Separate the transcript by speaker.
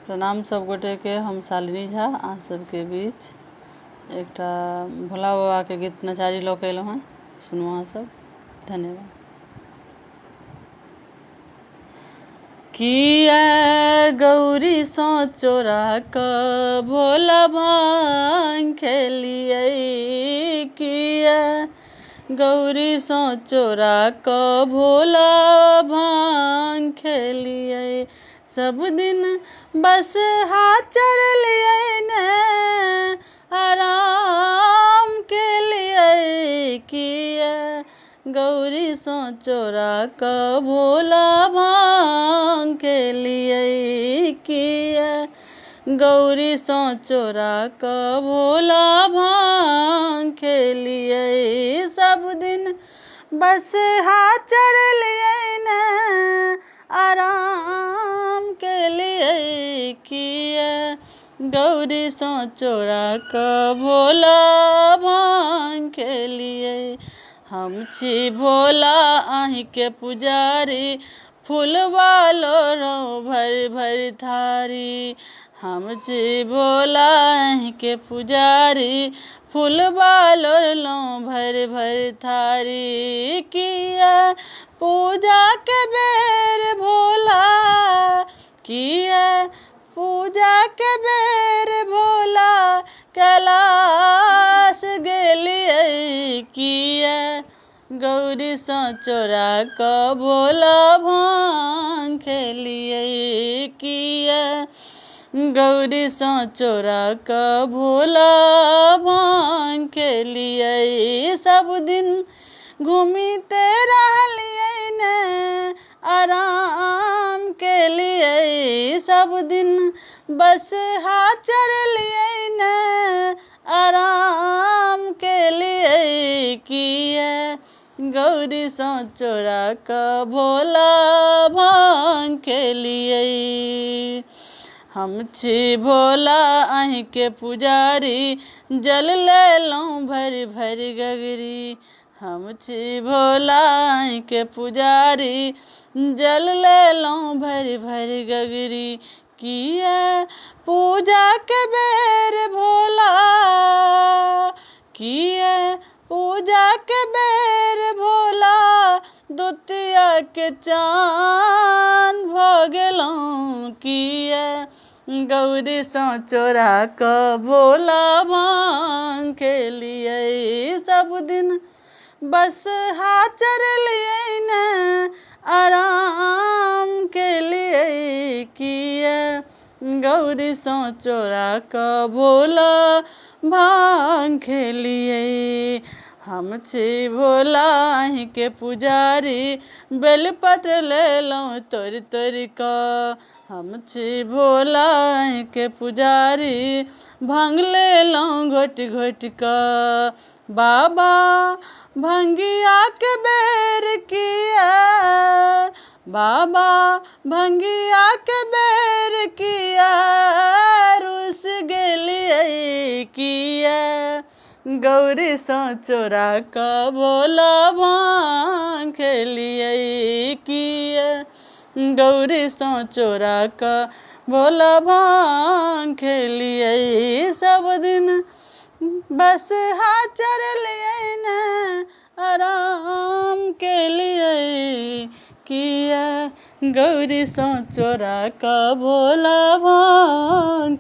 Speaker 1: प्रणाम सब गोटे के। हम शालिनी झा अहाँ सबके बीच एकटा भोला बाबा के गीत नचारी लऽ के अयलहुँ हँ। सुनू अहाँ सब। धन्यवाद। किया गौरी सँ चोरा कऽ भोला भांग खेलियै, किया गौरी सँ चोरा कऽ भोला भांग खेलियै। सब दिन बस हाथ चरलियै ने आराम केलियै, किया गौरी सँ चोरा कऽ भोला भांग केलियै, किया गौरी सँ चोरा कऽ भोला भांग खेलियै। सब दिन बस हाथ चरलियै ने आराम केलियै, किया गौरी सँ चोरा कऽ भोला भांग खेलियै। हम छी भोला अहीं के पुजारी, फूलवा लोढ़ौं भरि भरि थारी। हम छी भोला अहीं के पुजारी, फूलवा लोढ़लौं भरि भरि थारी। किया पूजा के बेर भोला, किया पूजा के बेर भोला कैलाश गेलियै, किया गौरी सँ चोरा कऽ भोला भांग खेलियै, किया गौरी सँ चोरा कऽ भोला भांग खेलियै। सब दिन घूमिते रहलियै ने आराम केलियै, सब दिन बस हाथ चरलियै ने आराम केलियै, किया गौरी सँ चोरा कऽ भोला भांग खेलियै। हम छी भोला अहीं के पुजारी, जल लेलौं भरि भरि गगरी। हम छी भोला अहीं के पुजारी, जल लेलौं भरि भरि गगरी। किया पूजा के बेर भोला, किया पूजा के बेर भोला दुतिया के चाँद भऽ गेलौं, किया गौरी सँ चोरा कऽ भोला भांग खेलियै। सब दिन बस हाथ चरलियै ने आराम केलियै, किया गौरी सँ चोरा कऽ भोला भांग खेलियै। हम छी भोला अहीं के पुजारी, बेलपत्र लेलौं तोड़ि तोड़ि कऽ। हम छी भोला अहीं के पुजारी, भांग लेलौं घोटि घोटि कऽ। बाबा भंगिया के बेर किया, बाबा भंगिया के बेर किया रुस गेलियै, किया गौरी सँ चोरा कऽ भोला भांग खेलियै, किया गौरी सँ चोरा कऽ भोला भांग खेलियै। सब दिन बस हाथ चरलियै ने आराम केलियै, किया गौरी सँ चोरा कऽ भोला भांग